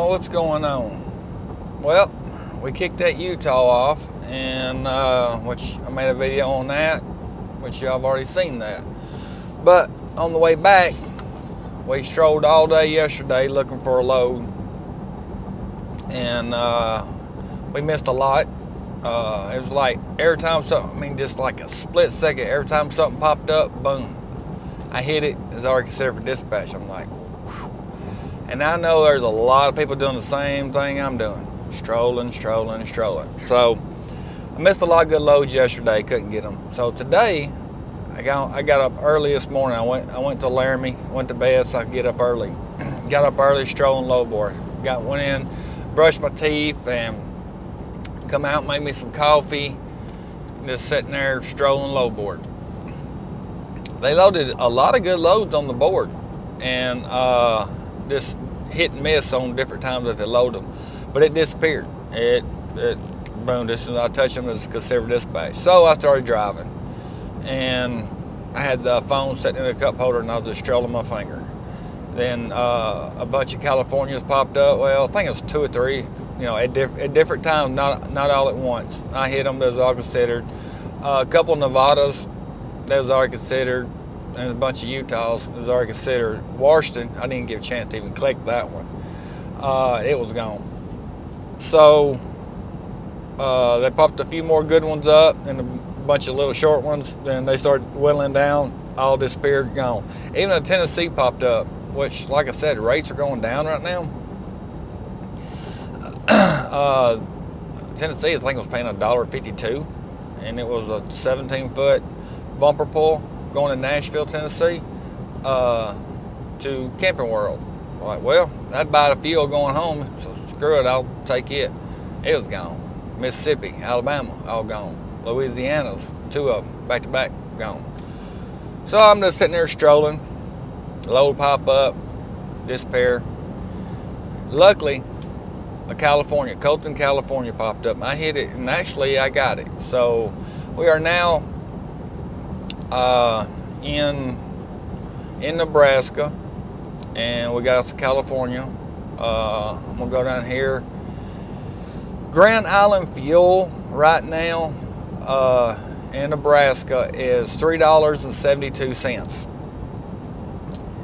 what's going on? Well, we kicked that Utah off, and which I made a video on that, which y'all have already seen that. But on the way back, we strolled all day yesterday looking for a load, and we missed a lot. It was like every time something, I mean, just like a split second, every time something popped up, boom, I hit it. It's already considered for dispatch. I'm like, whew. And I know there's a lot of people doing the same thing I'm doing, strolling. So I missed a lot of good loads yesterday, couldn't get them. So today, I got up early this morning. I went to Laramie, went to bed so I could get up early. Got up early, strolling low board. Went in, brushed my teeth, and come out, made me some coffee, just sitting there strolling low board. They loaded a lot of good loads on the board, and just hit and miss on different times that they load them, but it disappeared. It boom, as soon as I touched them, it was considered dispatch. So I started driving, and I had the phone sitting in a cup holder, and I was just strolling my finger. Then a bunch of Californias popped up. Well, I think it was 2 or 3, you know, at different times, not all at once. I hit them, that was all considered. A couple of Nevadas, that was already considered, and a bunch of Utahs, that was already considered. Washington, I didn't get a chance to even collect that one. It was gone. So they popped a few more good ones up, and a bunch of little short ones. Then they started whittling down, all disappeared, gone. Even the Tennessee popped up, which, like I said, rates are going down right now. Tennessee, I think, was paying $1.52, and it was a 17-foot bumper pull going to Nashville, Tennessee, to Camping World. I'm like, well, I'd buy the fuel going home, so screw it, I'll take it. It was gone. Mississippi, Alabama, all gone. Louisiana's, 2 of them, back to back, gone. So I'm just sitting there strolling. Load pop up, disappear. Luckily, a California, Colton, California popped up. I hit it, and actually I got it. So we are now in Nebraska, and we got us to California. I'm gonna go down here. Grand Island fuel right now in Nebraska is $3.72.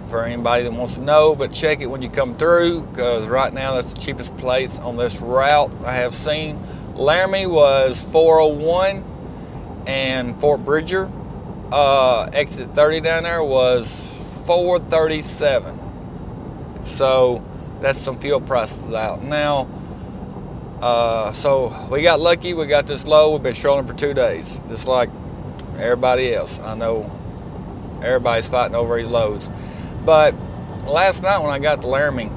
For anybody that wants to know, but check it when you come through, because right now that's the cheapest place on this route I have seen. Laramie was $4.01, and Fort Bridger, exit 30 down there, was $4.37. So that's some fuel prices out now. So we got lucky, we got this low. We've been strolling for 2 days, just like everybody else. I know everybody's fighting over these loads. But last night when I got to Laramie,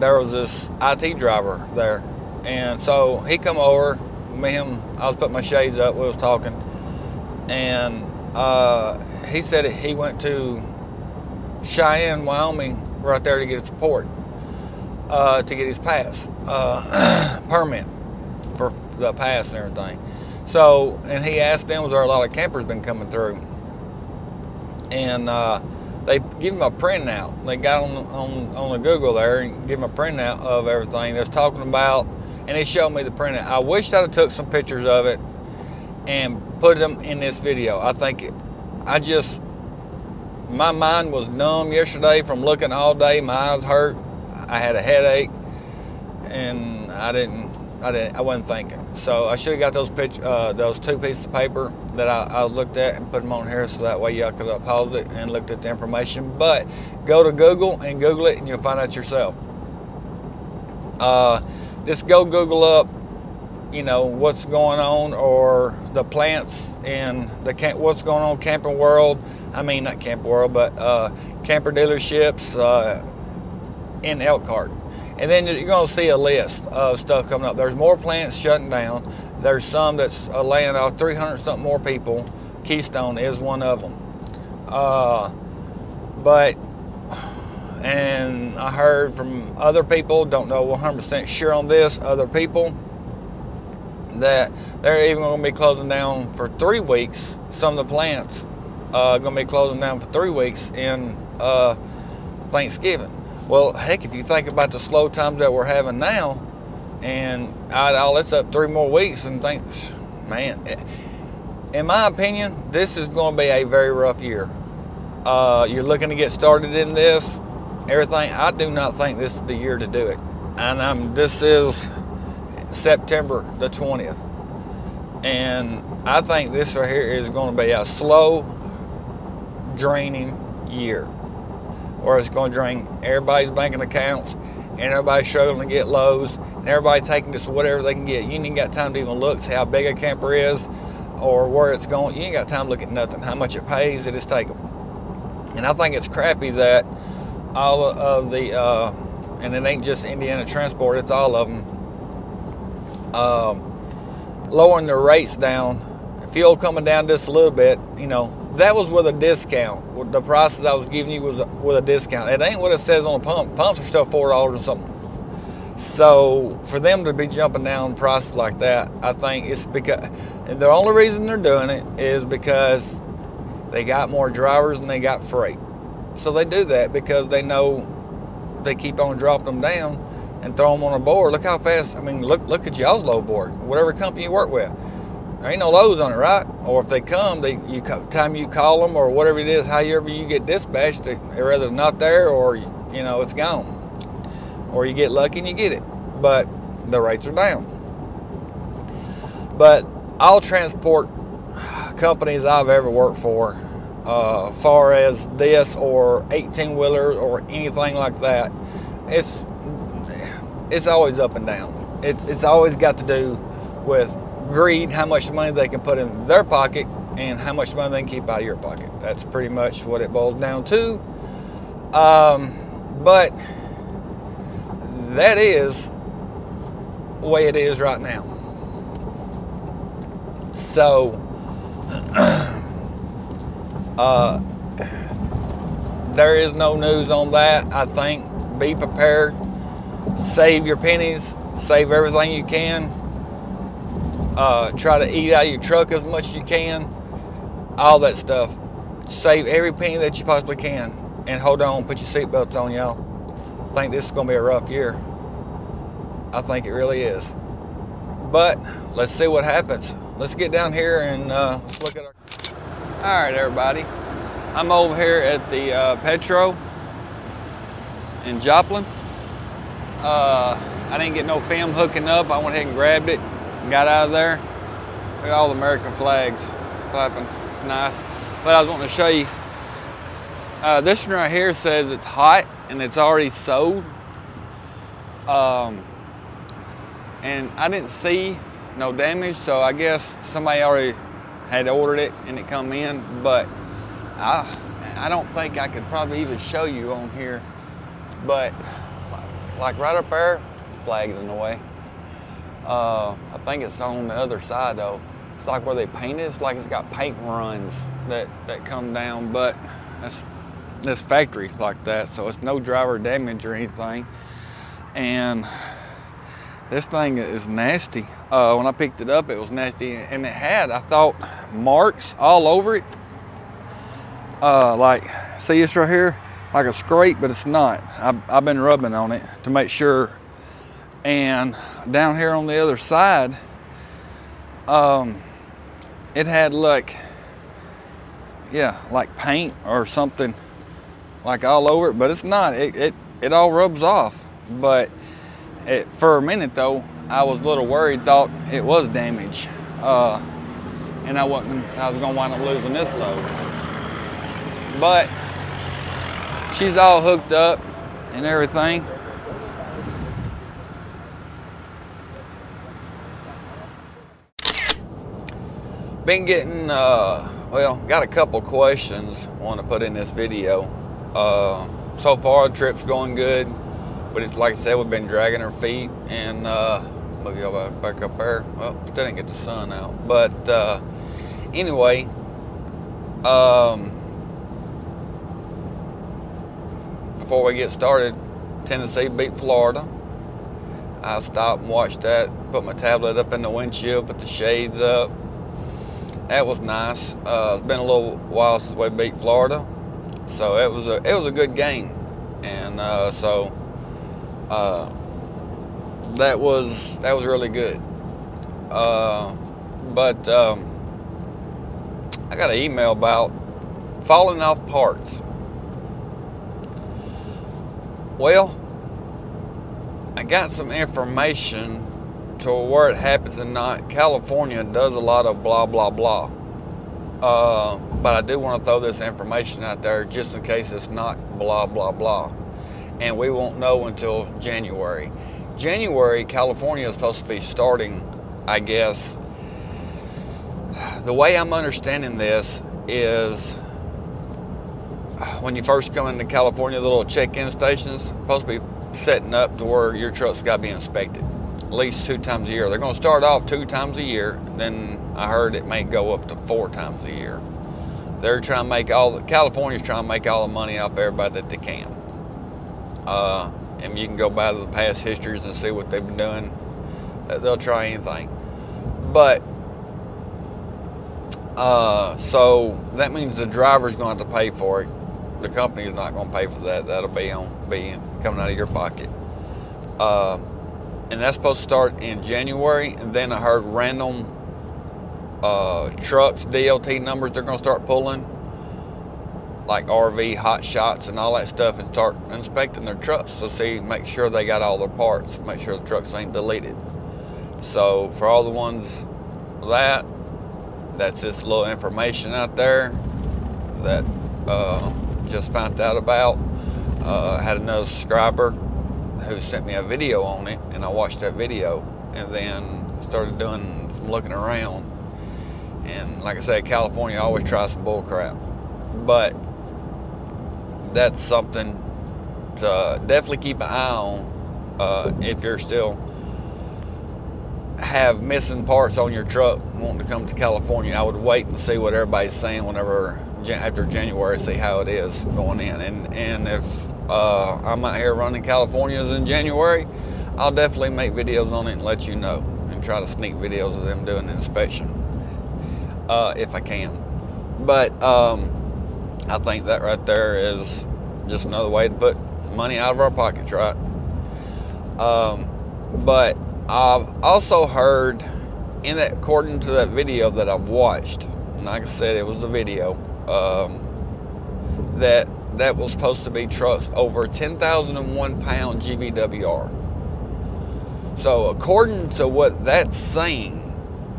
there was this IT driver there. And so he come over, me and him, I was putting my shades up, we was talking. And he said he went to Cheyenne, Wyoming, right there to get his report, to get his pass, permit for the pass and everything. So, and he asked them, was there a lot of campers been coming through? And they give him a printout. They got on the Google there and give him a printout of everything that's talking about, and he showed me the printout. I wish I'd have took some pictures of it and put them in this video. I think my mind was numb yesterday from looking all day. My eyes hurt. I had a headache, and I wasn't thinking. So I should have got those 2 pieces of paper that I looked at and put them on here, so that way y'all could have paused it and looked at the information. But go to Google and Google it, and you'll find out yourself. Just go Google up, you know, what's going on, or the plants in the what's going on Camping World. I mean, not Camping World, but camper dealerships in Elkhart. And then you're going to see a list of stuff coming up. There's more plants shutting down. There's some that's laying off 300 something more people. Keystone is one of them. And I heard from other people, don't know 100% sure on this, other people, that they're even going to be closing down for 3 weeks. Some of the plants going to be closing down for 3 weeks in Thanksgiving. Well, heck, if you think about the slow times that we're having now, and all it's up 3 more weeks, and thinks, man, in my opinion, this is going to be a very rough year. You're looking to get started in this, everything. I do not think this is the year to do it. And this is September the 20th. And I think this right here is going to be a slow, draining year, where it's going to drain everybody's banking accounts, and everybody's struggling to get lows, and everybody taking just whatever they can get. You ain't got time to even look, see how big a camper is or where it's going. You ain't got time to look at nothing, how much it pays, they just take them. And I think it's crappy that all of the, and it ain't just Indiana Transport, it's all of them, lowering their rates down. Fuel coming down just a little bit, you know, that was with a discount. The prices I was giving you was with a discount. It ain't what it says on the pump. Pumps are still $4 or something. So for them to be jumping down prices like that, I think it's because, and the only reason they're doing it is because they got more drivers and they got freight. So they do that because they know they keep on dropping them down and throw them on a board. Look how fast, I mean, look at y'all's load board, whatever company you work with. There ain't no loads on it, right? Or if they come, time you call them or whatever it is, however you get dispatched, they're either not there or, you know, it's gone. Or you get lucky and you get it. But the rates are down. But all transport companies I've ever worked for, far as this or 18-wheelers or anything like that, it's always up and down. It's always got to do with greed, how much money they can put in their pocket and how much money they can keep out of your pocket. That's pretty much what it boils down to. But that is the way it is right now. So there is no news on that. I think be prepared, save your pennies, save everything you can. Try to eat out of your truck as much as you can, all that stuff. Save every penny that you possibly can, and hold on, put your seatbelts on, y'all. I think this is going to be a rough year. I think it really is. But let's see what happens. Let's get down here and let's look at our... All right, everybody. I'm over here at the Petro in Joplin. I didn't get no film hooking up. I went ahead and grabbed it. Got out of there. Look at all the American flags flapping. It's nice. But I was wanting to show you. This one right here says it's hot and it's already sold. And I didn't see no damage, so I guess somebody already had ordered it and it come in. But I don't think I could probably even show you on here. But like right up there, flag's in the way. I think it's on the other side though. It's like where they paint it. It's like it's got paint runs that come down, but that's this factory like that, so it's no driver damage or anything. And this thing is nasty. When I picked it up, it was nasty, and it had, I thought, marks all over it. Like, see this right here? Like a scrape, but it's not. I've been rubbing on it to make sure. And down here on the other side, it had like paint or something like all over it, but it's not. It all rubs off. But for a minute though, I was a little worried, thought it was damage, and I was gonna wind up losing this load. But she's all hooked up and everything. Been getting, well, got a couple questions I want to put in this video. So far, the trip's going good, but it's like I said, we've been dragging our feet, and move y'all back up there. Well, still didn't get the sun out, but anyway, before we get started, Tennessee beat Florida. I stopped and watched that, put my tablet up in the windshield, put the shades up. That was nice. It's been a little while since we beat Florida, so it was a good game. and so that was really good. But I got an email about falling off parts. Well, I got some information to where it happens and not. California does a lot of blah blah blah. But I do want to throw this information out there just in case it's not blah blah blah. And we won't know until January. January, California is supposed to be starting, I guess. The way I'm understanding this is when you first come into California, the little check-in stations are supposed to be setting up to where your truck's got to be inspected at least 2 times a year. They're going to start off 2 times a year, then I heard it may go up to 4 times a year. They're trying to make California's trying to make all the money off everybody that they can. And you can go by to the past histories and see what they've been doing. They'll try anything. But so that means the driver's going to have to pay for it. The company's not going to pay for that. That'll be coming out of your pocket. And that's supposed to start in January. And then I heard random trucks, DOT numbers they're going to start pulling, like RV, hot shots, and all that stuff, and start inspecting their trucks to make sure they got all their parts, make sure the trucks ain't deleted. So for all the ones that's this little information out there that just found out about. I had another subscriber who sent me a video on it, and I watched that video and then started doing some looking around. And like I said, California always tries some bull crap, but that's something to definitely keep an eye on if you're still have missing parts on your truck wanting to come to California. I would wait and see what everybody's saying after January, see how it is going in. And if I'm out here running Californias in January, I'll definitely make videos on it and let you know, and try to sneak videos of them doing the inspection if I can. But I think that right there is just another way to put money out of our pockets, right? But I've also heard, according to that video that I've watched, and like I said, it was the video, that was supposed to be trucks over 10,001 pound GVWR. So according to what that's saying,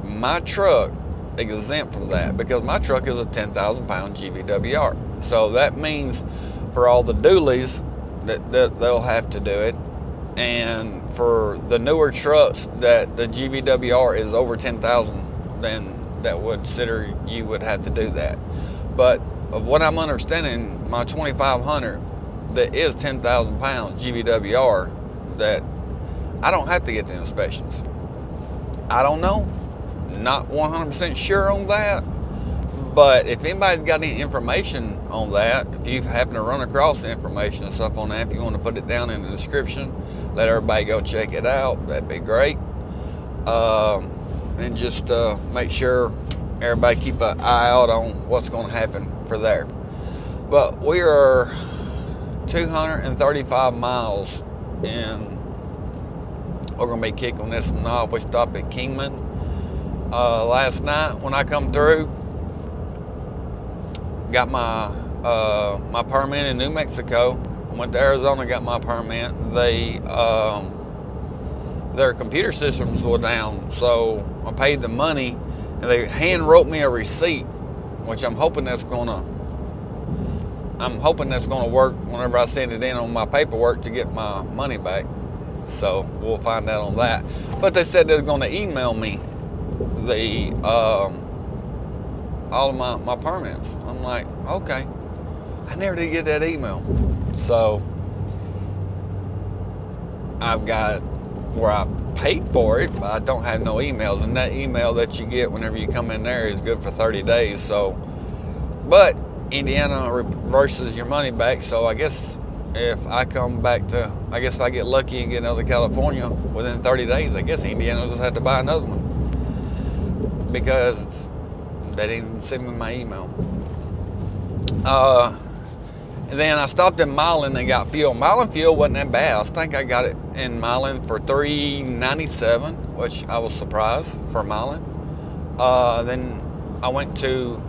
my truck exempt from that, because my truck is a 10,000 pound GVWR. So that means for all the dualies that they'll have to do it, and for the newer trucks that the GVWR is over 10,000, then that would consider you would have to do that. But of what I'm understanding, my 2500 that is 10,000 pounds GVWR, that I don't have to get the inspections. I don't know, not 100% sure on that. But if anybody's got any information on that, if you happen to run across the information and stuff on that, if you want to put it down in the description, let everybody go check it out, that'd be great. And just make sure everybody keep an eye out on what's going to happen for there. But we are 235 miles in. We're going to be kicking this one off. We stopped at Kingman last night when I come through. Got my my permit in New Mexico. Went to Arizona, got my permit. Their computer systems were down, so I paid the money, and they hand wrote me a receipt, which I'm hoping that's gonna work whenever I send it in on my paperwork to get my money back. So we'll find out on that. But they said they're gonna email me the all of my permits. I'm like, okay. I never did get that email. So I've got where I paid for it, but I don't have no emails. And that email that you get whenever you come in there is good for 30 days. So, but Indiana reverses your money back. So I guess if I come back if I get lucky and get another California within 30 days, I guess Indiana will just have to buy another one, because they didn't send me my email. And then I stopped in Milan and got fuel. Milan fuel wasn't that bad. I think I got it in Milan for $3.97, which I was surprised for Milan. Then I went to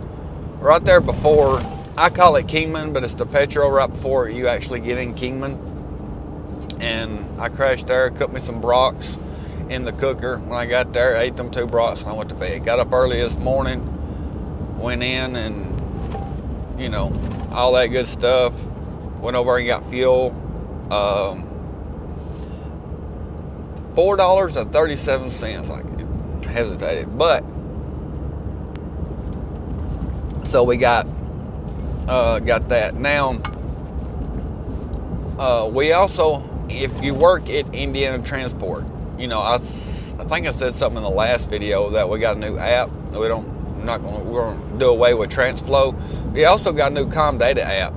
right there before, I call it Kingman, but it's the petrol right before you actually get in Kingman. And I crashed there, cooked me some brocks in the cooker. When I got there, ate them 2 brocks and I went to bed. Got up early this morning, went in and, you know, all that good stuff. Went over and got fuel. $4.37. I hesitated, but so we got that. Now, we also, if you work at Indiana Transport, you know, I think I said something in the last video that we got a new app. We're gonna do away with TransFlow. We also got a new ComData app,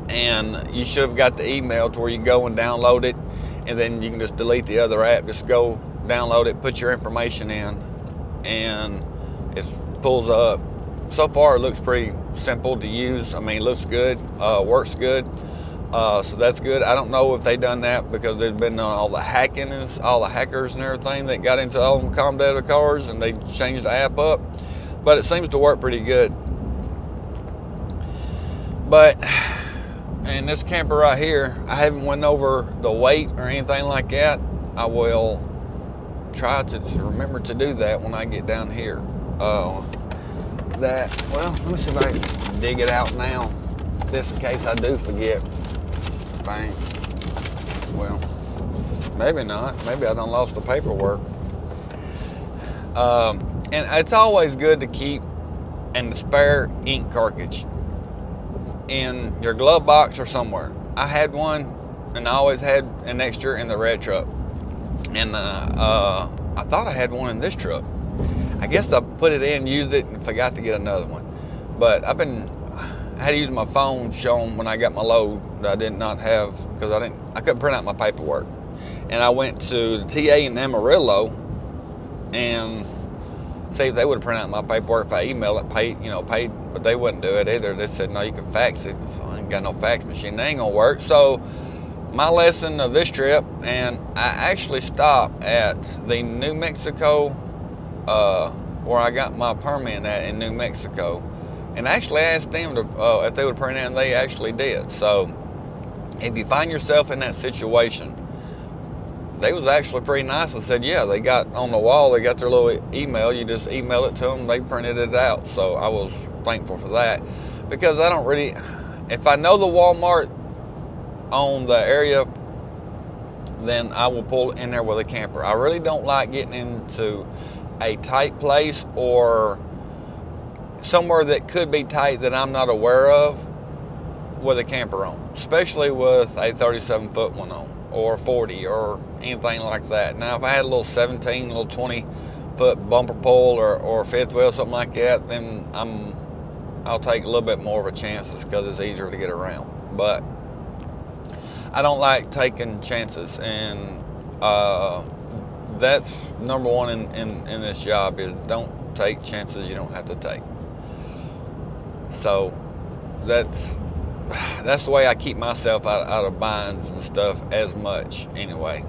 and you should have got the email to where you go and download it, and then you can just delete the other app. Just go download it, put your information in, and it pulls up. So far, it looks pretty simple to use. I mean, it looks good, works good. So that's good. I don't know if they done that because there's been all the hacking and all the hackers and everything that got into all them ComData cars, and they changed the app up. But it seems to work pretty good. But in this camper right here, I haven't went over the weight or anything like that. I will try to remember to do that when I get down here. Well, let me see if I can dig it out now, just in case I do forget. Bang. Well, maybe not. Maybe I done lost the paperwork. And it's always good to keep a spare ink cartridge in your glove box or somewhere. I had one, and I always had an extra in the red truck. And I thought I had one in this truck. I guess I put it in, used it, and forgot to get another one. But I had to use my phone showing when I got my load that I did not have, because I couldn't print out my paperwork. And I went to the TA in Amarillo and see if they would have printed out my paperwork if I emailed it, paid, but they wouldn't do it either. They said, no, you can fax it. So I ain't got no fax machine. They ain't gonna work. So my lesson of this trip, and I actually stopped at the New Mexico, where I got my permit at in New Mexico, and actually asked them to, if they would print it, and they actually did. So if you find yourself in that situation, they was actually pretty nice and said, yeah, they got on the wall, they got their little email, you just email it to them, they printed it out. So I was thankful for that, because I don't really, if I know the Walmart on the area, then I will pull in there with a camper. I really don't like getting into a tight place or somewhere that could be tight that I'm not aware of with a camper on, especially with a 37-foot one on, or 40, or anything like that. Now, if I had a little 17, little 20-foot bumper pull or fifth wheel, something like that, then I'll take a little bit more of a chances because it's easier to get around. But I don't like taking chances, and that's number one in this job, is don't take chances you don't have to take. So that's the way I keep myself out of binds and stuff as much anyway.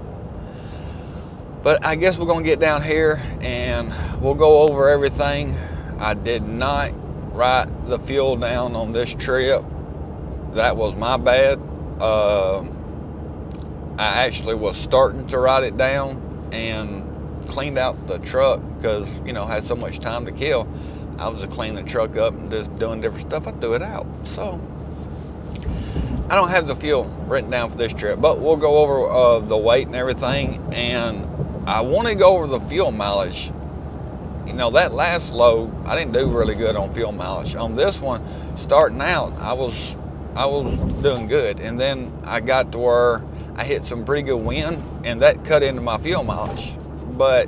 But I guess we're gonna get down here and we'll go over everything. I did not write the fuel down on this trip. That was my bad. I actually was starting to write it down and cleaned out the truck because, had so much time to kill. I was just cleaning the truck up and just doing different stuff. I threw it out. So I don't have the fuel written down for this trip, but we'll go over the weight and everything. And I want to go over the fuel mileage. That last load, I didn't do really good on fuel mileage. On this one, starting out, I was doing good, and then I got to where I hit some pretty good wind, and that cut into my fuel mileage. But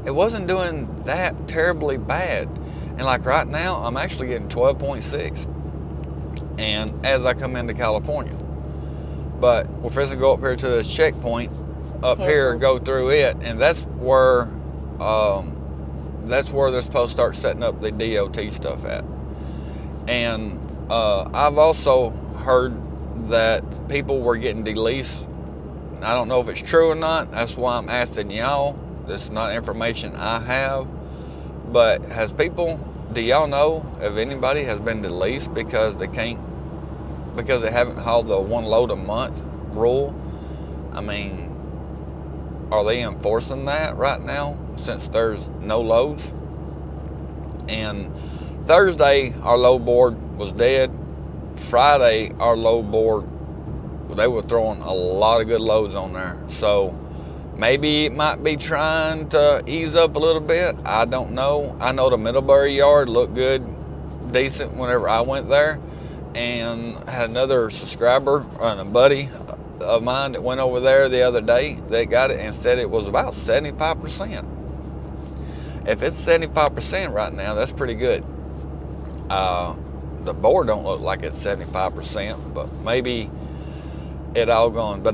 it wasn't doing that terribly bad. And like right now, I'm actually getting 12.6. And as I come into California, but we're supposed to go up here to this checkpoint up here, go through it, and that's where they're supposed to start setting up the DOT stuff at. And I've also heard that people were getting deleased. I don't know if it's true or not. That's why I'm asking y'all. This is not information I have. But do y'all know if anybody has been deleased because they haven't hauled the one load a month rule? I mean, are they enforcing that right now since there's no loads? And Thursday, our load board was dead. Friday, our load board, they were throwing a lot of good loads on there. So maybe it might be trying to ease up a little bit. I don't know. I know the Middlebury yard looked good, decent whenever I went there. And I had another subscriber and a buddy of mine that went over there the other day. They got it and said it was about 75%. If it's 75% right now, that's pretty good. The board don't look like it's 75%, but maybe it all gone. But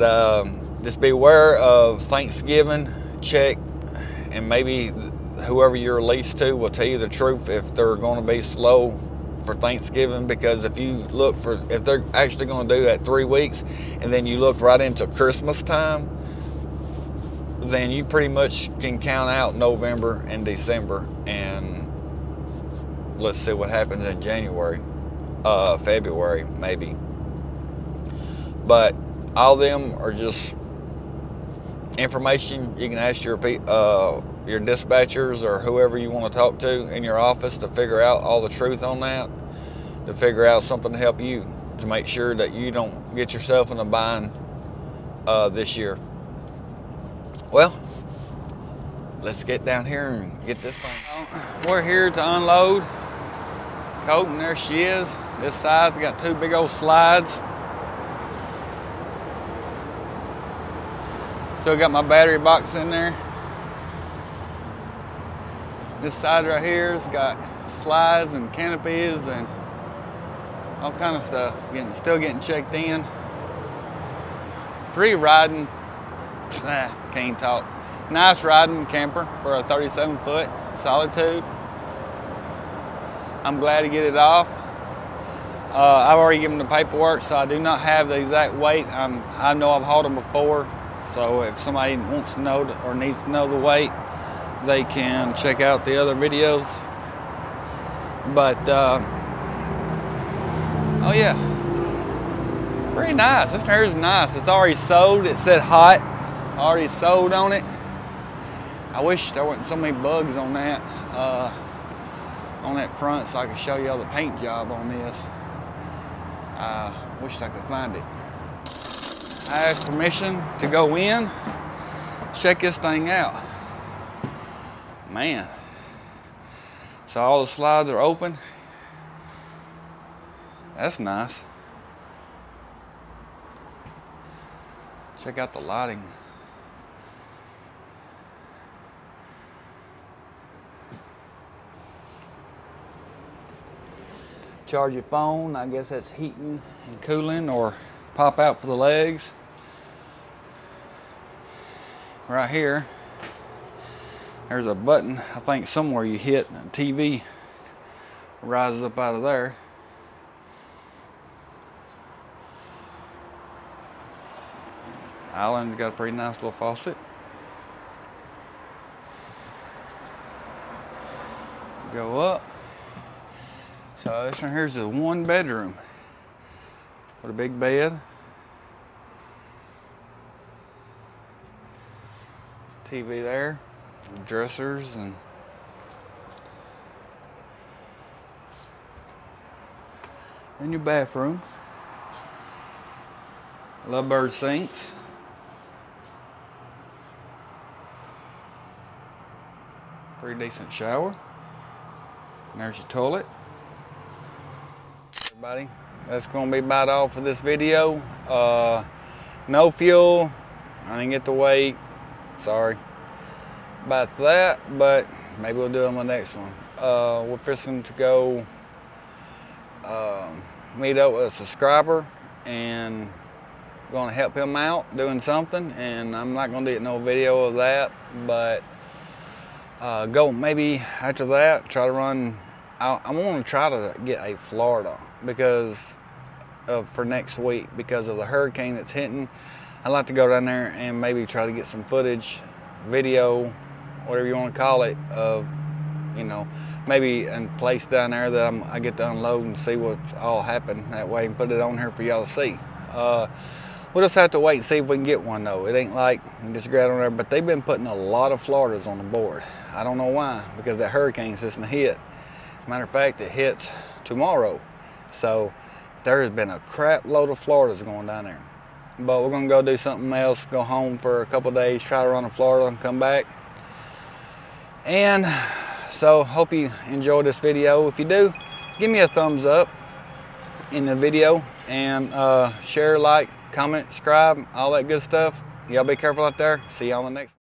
just beware of Thanksgiving. Check, and maybe whoever you're leased to will tell you the truth if they're going to be slow for Thanksgiving, because if they're actually going to do that 3 weeks and then you look right into Christmas time, then you pretty much can count out November and December, and let's see what happens in January, February maybe. But all of them are just information you can ask your dispatchers or whoever you want to talk to in your office to figure out all the truth on that, to figure out something to help you to make sure that you don't get yourself in a bind this year. Well, let's get down here and get this thing. We're here to unload Colton. There she is. This side's got 2 big old slides. Still got my battery box in there. This side right here has got slides and canopies and all kind of stuff. Still getting checked in. Pretty riding. Can't talk. Nice riding camper for a 37-foot Solitude. I'm glad to get it off. I've already given the paperwork, so I do not have the exact weight. I know I've hauled them before, so if somebody wants to know or needs to know the weight, they can check out the other videos. But oh yeah, pretty nice. This hair is nice. It's already sewed. It said hot. Already sewed on it. I wish there wasn't so many bugs on that front, so I could show you all the paint job on this. I wish I could find it. I asked permission to go in, check this thing out. Man, so all the slides are open. That's nice. Check out the lighting. Charge your phone. I guess that's heating and cooling, or pop out for the legs. Right here, there's a button, I think somewhere you hit, and the TV rises up out of there. Island's got a pretty nice little faucet. Go up. So this one here's a 1 bedroom with a big bed. TV there, and dressers, and in your bathroom. Lovebird sinks. Pretty decent shower. And there's your toilet. Everybody, that's gonna be about all for this video. No fuel. I didn't get the weight. Sorry about that, but maybe we'll do it on the next one. We're fixing to go meet up with a subscriber and going to help him out doing something, and I'm not going to do no video of that, but go maybe after that try to run. I want to try to get a Florida, because for next week because of the hurricane that's hitting. I'd like to go down there and maybe try to get some footage, video, whatever you want to call it, of, you know, maybe a place down there that I get to unload and see what's all happened that way and put it on here for y'all to see. We'll just have to wait and see if we can get one though. It ain't like we can just grab on there, but they've been putting a lot of Floridas on the board. I don't know why, because that hurricane system hit. Matter of fact, it hits tomorrow. So there has been a crap load of Floridas going down there. But we're gonna go do something else, go home for a couple days, try to run to Florida and come back. And so hope you enjoyed this video. If you do, give me a thumbs up in the video and share, like, comment, subscribe, all that good stuff. Y'all be careful out there. See you on the next.